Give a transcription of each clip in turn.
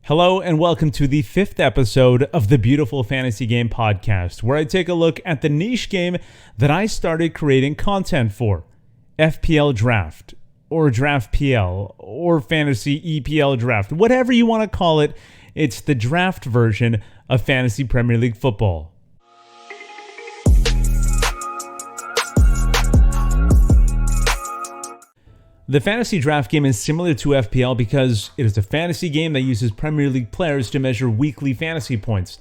Hello and welcome to the 5th episode of the Beautiful Fantasy Game Podcast, where I take a look at the niche game that I started creating content for, FPL Draft, or Draft PL, or Fantasy EPL Draft, whatever you want to call it. It's the draft version of Fantasy Premier League football. The fantasy draft game is similar to FPL because it is a fantasy game that uses Premier League players to measure weekly fantasy points.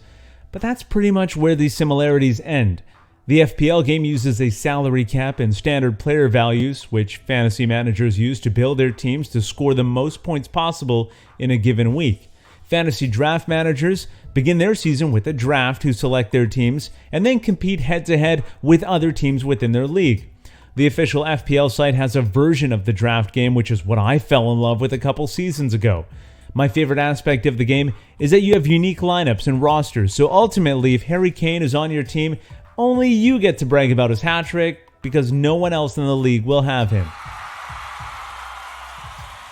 But that's pretty much where these similarities end. The FPL game uses a salary cap and standard player values, which fantasy managers use to build their teams to score the most points possible in a given week. Fantasy draft managers begin their season with a draft to select their teams and then compete head-to-head with other teams within their league. The official FPL site has a version of the draft game, which is what I fell in love with a couple seasons ago. My favorite aspect of the game is that you have unique lineups and rosters, so ultimately if Harry Kane is on your team, only you get to brag about his hat trick because no one else in the league will have him.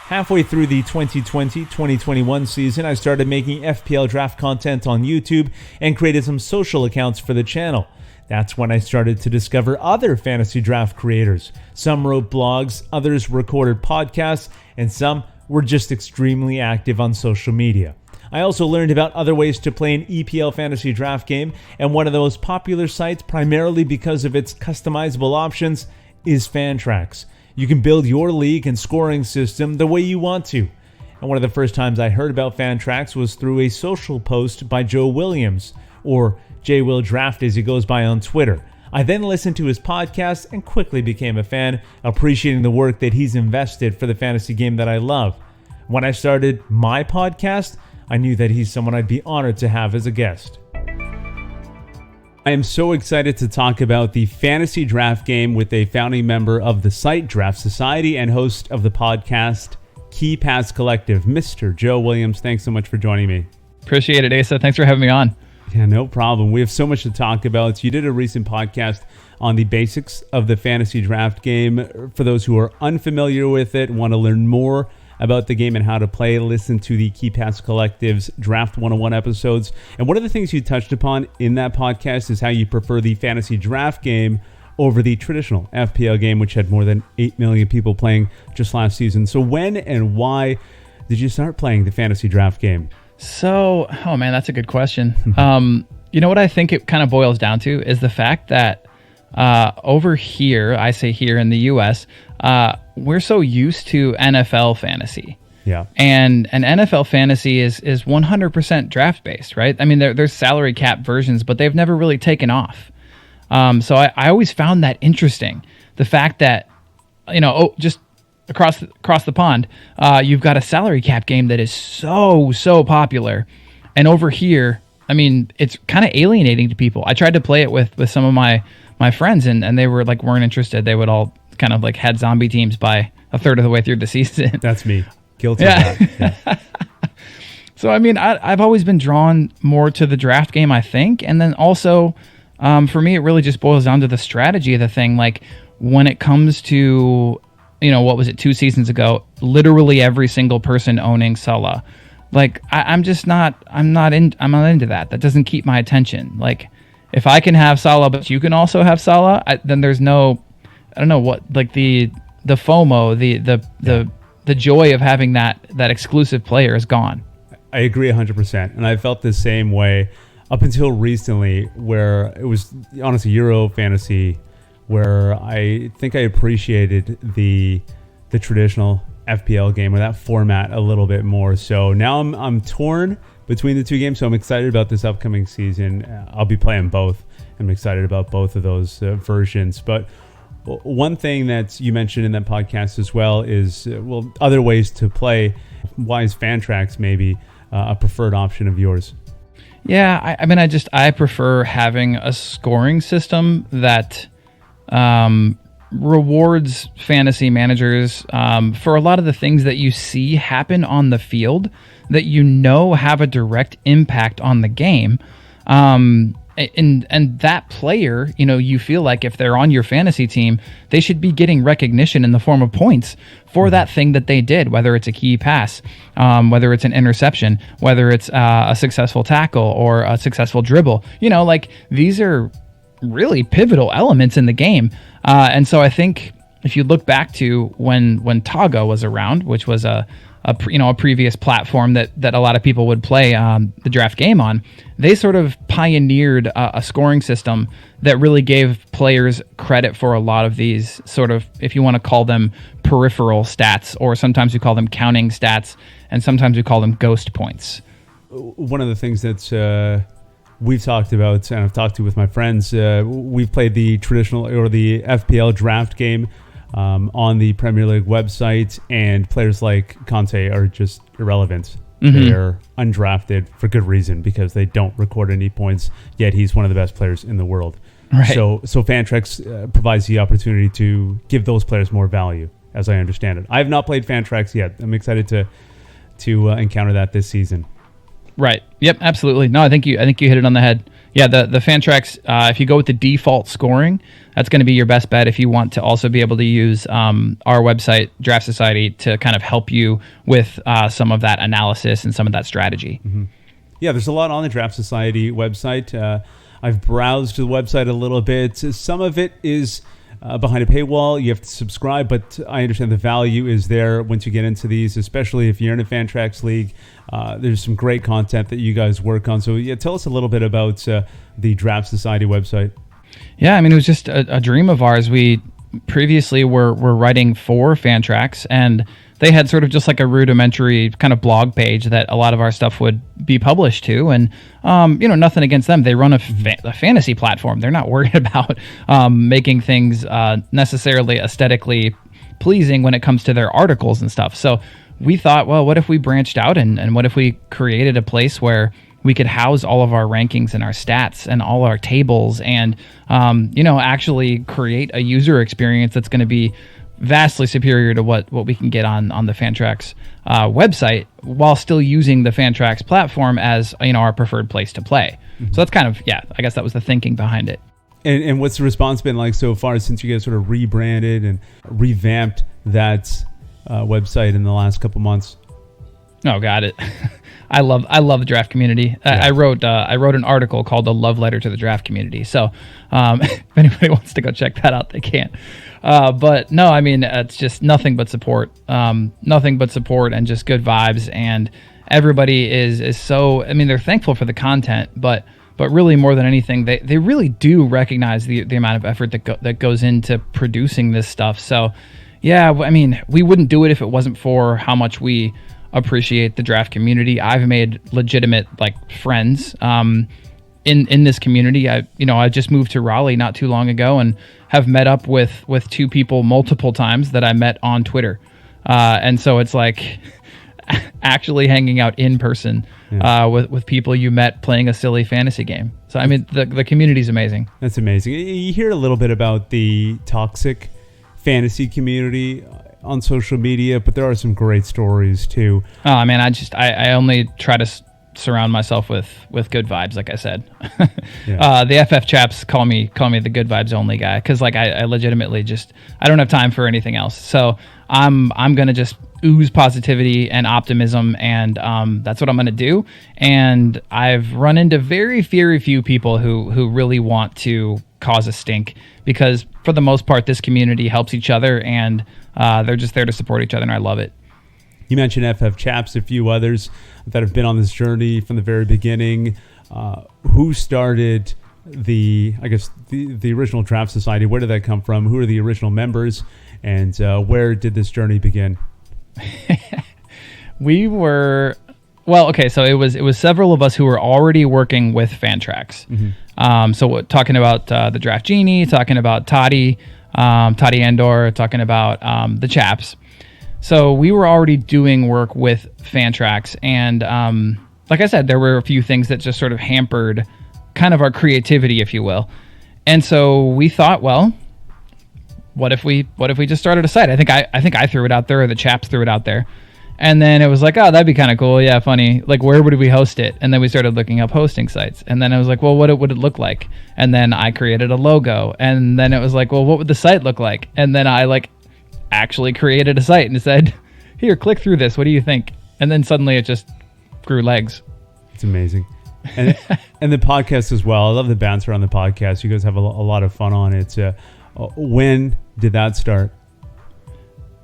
Halfway through the 2020-2021 season, I started making FPL draft content on YouTube and created some social accounts for the channel. That's when I started to discover other fantasy draft creators. Some wrote blogs, others recorded podcasts, and some were just extremely active on social media. I also learned about other ways to play an EPL fantasy draft game, and one of the most popular sites, primarily because of its customizable options, is Fantrax. You can build your league and scoring system the way you want to. And one of the first times I heard about Fantrax was through a social post by Joe Williams, or J-Will Draft as he goes by on Twitter. I then listened to his podcast and quickly became a fan, appreciating the work that he's invested for the fantasy game that I love. When I started my podcast, I knew that he's someone I'd be honored to have as a guest. I am so excited to talk about the fantasy draft game with a founding member of the site Draft Society and host of the podcast Key Pass Collective, Mr. Joe Williams. Thanks so much for joining me. Appreciate it, Asa. Thanks for having me on. Yeah, no problem. We have so much to talk about. You did a recent podcast on the basics of the fantasy draft game. For those who are unfamiliar with it, want to learn more about the game and how to play, listen to the Key Pass Collective's Draft 101 episodes. And one of the things you touched upon in that podcast is how you prefer the fantasy draft game over the traditional FPL game, which had more than 8 million people playing just last season. So when and why did you start playing the fantasy draft game? So, oh man, that's a good question. You know what I think it kind of boils down to is the fact that over here, I say here in the US, we're so used to NFL fantasy. Yeah. And NFL fantasy is 100% draft based, right? I mean, there's salary cap versions, but they've never really taken off. So I always found that interesting. The fact that, just across the pond, you've got a salary cap game that is so popular, and over here, I mean, it's kind of alienating to people. I tried to play it with some of my friends, and they weren't interested. They would all kind of had zombie teams by a third of the way through the season. That's me. Guilty of that. Yeah. So I mean, I've always been drawn more to the draft game, I think, and then also for me, it really just boils down to the strategy of the thing. Like when it comes to what was it, 2 seasons ago, literally every single person owning Salah. Like I'm not into that. That doesn't keep my attention. Like if I can have Salah, but you can also have Salah, then there's no, I don't know what, like the FOMO, the joy of having that exclusive player is gone. I agree 100%. And I felt the same way up until recently, where it was honestly Euro fantasy, where I think I appreciated the traditional FPL game or that format a little bit more. So now I'm torn between the two games. So I'm excited about this upcoming season. I'll be playing both. I'm excited about both of those versions. But one thing that you mentioned in that podcast as well is other ways to play. Why is Fantrax maybe a preferred option of yours? Yeah, I prefer having a scoring system that rewards fantasy managers for a lot of the things that you see happen on the field that have a direct impact on the game. and that player, you feel like if they're on your fantasy team, they should be getting recognition in the form of points for that thing that they did, whether it's a key pass, whether it's an interception, whether it's a successful tackle or a successful dribble. Like these are really pivotal elements in the game. And so I think if you look back to when Taga was around, which was a previous platform that a lot of people would play the draft game on, they sort of pioneered a scoring system that really gave players credit for a lot of these sort of, if you want to call them peripheral stats, or sometimes we call them counting stats, and sometimes we call them ghost points. One of the things that we've talked about, and I've talked to with my friends, we've played the traditional or the FPL draft game on the Premier League website, and players like Conte are just irrelevant. They are undrafted for good reason, because they don't record any points, yet he's one of the best players in the world. Right. So Fantrax provides the opportunity to give those players more value, as I understand it. I have not played Fantrax yet. I'm excited to encounter that this season. Right. Yep. Absolutely. No, I think you hit it on the head. Yeah. The Fantrax, if you go with the default scoring, that's going to be your best bet if you want to also be able to use our website, Draft Society, to kind of help you with some of that analysis and some of that strategy. Mm-hmm. Yeah, there's a lot on the Draft Society website. I've browsed the website a little bit. Some of it is behind a paywall. You have to subscribe, but I understand the value is there once you get into these, especially if you're in a Fantrax league. There's some great content that you guys work on. So yeah, tell us a little bit about the Draft Society website. Yeah, I mean, it was just a dream of ours. We previously were writing for Fantrax, and they had sort of just like a rudimentary kind of blog page that a lot of our stuff would be published to. And, nothing against them. They run a fantasy platform. They're not worried about making things necessarily aesthetically pleasing when it comes to their articles and stuff. So we thought, well, what if we branched out and what if we created a place where we could house all of our rankings and our stats and all our tables and, actually create a user experience that's going to be vastly superior to what we can get on the Fantrax website, while still using the Fantrax platform as, our preferred place to play. Mm-hmm. So that's kind of, I guess that was the thinking behind it. And what's the response been like so far since you guys sort of rebranded and revamped that website in the last couple months? Oh, got it. I love the draft community. Yeah. I wrote an article called "The Love Letter to the Draft Community." So if anybody wants to go check that out, they can. But no, I mean, it's just nothing but support, and just good vibes. And everybody is so. I mean, they're thankful for the content, but really more than anything, they really do recognize the amount of effort that goes into producing this stuff. So yeah, I mean, we wouldn't do it if it wasn't for how much we appreciate the draft community. I've made legitimate friends in this community. I just moved to Raleigh not too long ago and have met up with two people multiple times that I met on Twitter. And so it's like actually hanging out in person with people you met playing a silly fantasy game. So I mean, the community is amazing. That's amazing. You hear a little bit about the toxic fantasy community on social media, but there are some great stories too. Oh man, I only try to surround myself with good vibes, like I said. The FF chaps call me the good vibes only guy, because I legitimately I don't have time for anything else. So I'm gonna just ooze positivity and optimism, and that's what I'm gonna do. And I've run into very few people who really want to cause a stink, because for the most part this community helps each other, and they're just there to support each other, and I love it. You mentioned FF Chaps, a few others that have been on this journey from the very beginning. Who started the original Draft Society? Where did that come from? Who are the original members? And where did this journey begin? So it was several of us who were already working with Fantrax. Mm-hmm. So talking about the Draft Genie, talking about Toddy Andor, talking about the Chaps. So we were already doing work with Fantrax, and like I said, there were a few things that just sort of hampered kind of our creativity, if you will. And so we thought, well, what if we just started a site? I think I threw it out there, or the Chaps threw it out there. And then it was like, oh, that'd be kind of cool. Yeah, funny. Like, where would we host it? And then we started looking up hosting sites. And then I was like, well, what would it look like? And then I created a logo. And then it was like, well, what would the site look like? And then I actually created a site and said, here, click through this. What do you think? And then suddenly it just grew legs. It's amazing. And and the podcast as well. I love the banter on the podcast. You guys have a lot of fun on it. When did that start?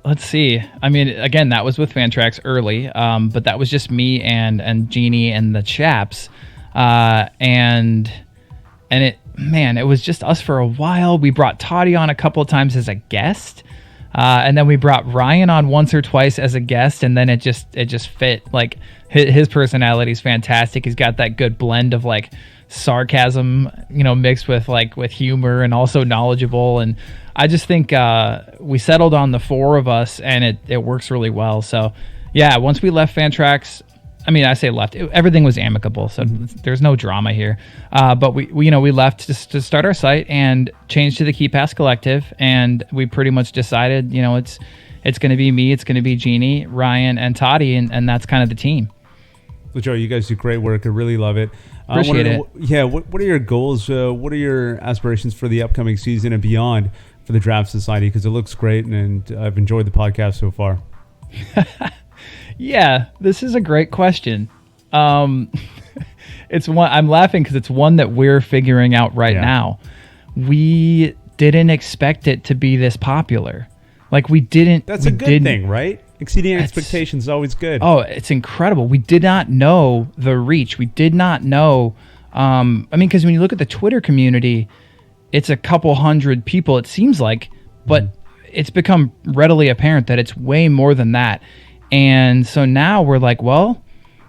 Let's see. I mean, again, that was with Fantrax early, but that was just me and Jeannie and the chaps, and it was just us for a while. We brought Toddy on a couple of times as a guest, and then we brought Ryan on once or twice as a guest, and then it just fit. Like his personality is fantastic. He's got that good blend of like sarcasm, mixed with humor, and also knowledgeable. And I just think we settled on the four of us, and it works really well. So yeah, once we left Fantrax, I mean, I say left, everything was amicable, so there's no drama here. But we left just to start our site and change to the Key Pass Collective, and we pretty much decided, it's going to be me, it's going to be Jeannie, Ryan, and Toddy, and that's kind of the team. So Joe, you guys do great work. I really love it. Appreciate it. Yeah, what are your goals? What are your aspirations for the upcoming season and beyond for the Draft Society? Because it looks great, and I've enjoyed the podcast so far. Yeah, this is a great question. It's one I'm laughing because it's one that we're figuring out right now. We didn't expect it to be this popular. Like we didn't. That's a good thing, right? Exceeding expectations is always good. Oh, it's incredible. We did not know the reach. We did not know. Because when you look at the Twitter community, it's a couple hundred people, it seems like, but it's become readily apparent that it's way more than that. And so now we're like, well,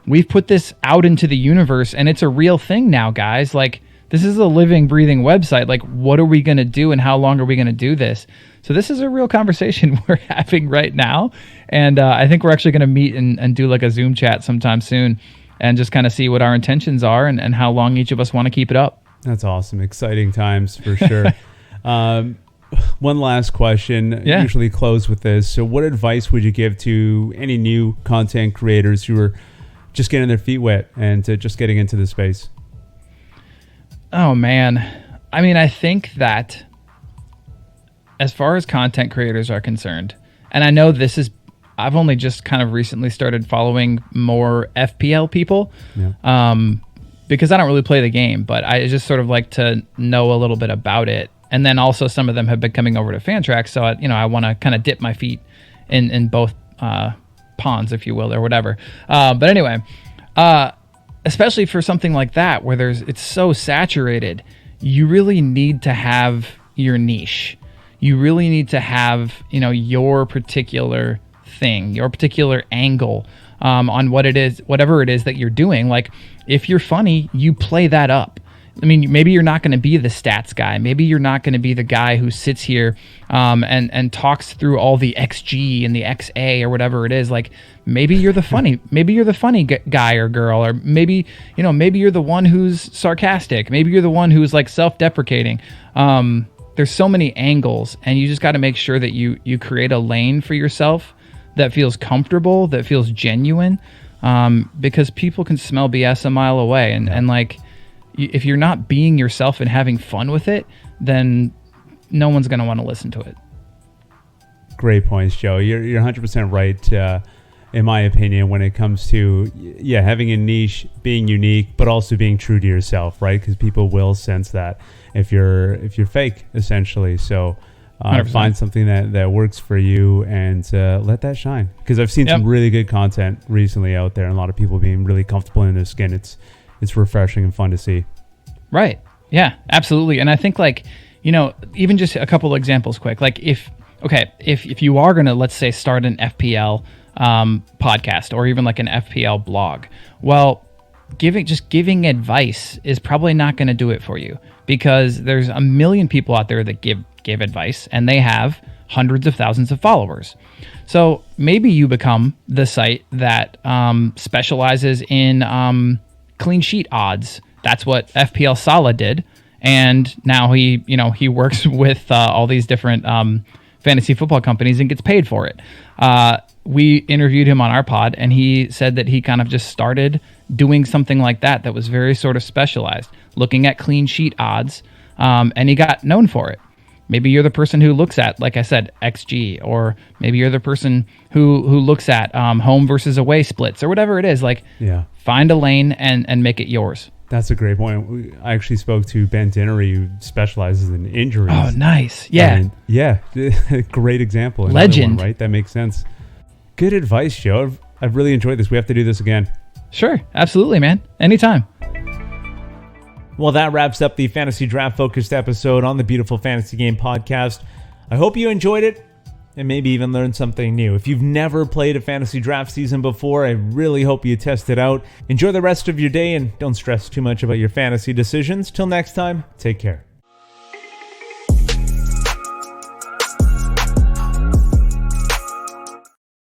we've put this out into the universe, and it's a real thing now, guys. Like, this is a living, breathing website. Like, what are we going to do, and how long are we going to do this? So this is a real conversation we're having right now. And I think we're actually going to meet and do like a Zoom chat sometime soon and just kind of see what our intentions are and how long each of us want to keep it up. That's awesome. Exciting times for sure. One last question. Yeah. Usually close with this. So what advice would you give to any new content creators who are just getting their feet wet and just getting into the space? Oh, man. I mean, I think that as far as content creators are concerned, and I know I've only just kind of recently started following more FPL people, because I don't really play the game, but I just sort of like to know a little bit about it. And then also some of them have been coming over to Fantrax, so I want to kind of dip my feet in both ponds, if you will, or whatever. But anyway, especially for something like that where it's so saturated, you really need to have your niche. You really need to have your particular thing, your particular angle on whatever it is that you're doing. Like if you're funny, you play that up. I mean, maybe you're not going to be the stats guy. Maybe you're not going to be the guy who sits here and talks through all the XG and the XA or whatever it is. Like maybe you're the funny, guy or girl, or maybe you're the one who's sarcastic. Maybe you're the one who's like self-deprecating. There's so many angles, and you just got to make sure that you create a lane for yourself that feels comfortable, that feels genuine, because people can smell BS a mile away, and like. If you're not being yourself and having fun with it, then no one's going to want to listen to it. Great points, Joe. You're 100% right, in my opinion, when it comes to having a niche, being unique, but also being true to yourself, right? Because people will sense that if you're fake, essentially. So find something that works for you and let that shine. Because I've seen some really good content recently out there, and a lot of people being really comfortable in their skin. It's refreshing and fun to see. Right. Yeah, absolutely. And I think even just a couple of examples quick. Like if you are going to, let's say, start an FPL podcast or even like an FPL blog, well, giving advice is probably not going to do it for you, because there's a million people out there that give advice, and they have hundreds of thousands of followers. So maybe you become the site that specializes in clean sheet odds. That's what FPL Salah did, and now he works with all these different fantasy football companies and gets paid for it. we interviewed him on our pod, and he said that he kind of just started doing something like that was very sort of specialized, looking at clean sheet odds, and he got known for it. Maybe you're the person who looks at, like I said, XG, or maybe you're the person who looks at home versus away splits, or whatever it is. Like, find a lane and make it yours. That's a great point. I actually spoke to Ben Dinnery, who specializes in injuries. Oh, nice. Yeah. Great example. Legend. One, right? That makes sense. Good advice, Joe. I've really enjoyed this. We have to do this again. Sure. Absolutely, man. Anytime. Well, that wraps up the fantasy draft focused episode on the Beautiful Fantasy Game podcast. I hope you enjoyed it and maybe even learned something new. If you've never played a fantasy draft season before, I really hope you test it out. Enjoy the rest of your day and don't stress too much about your fantasy decisions. Till next time, take care.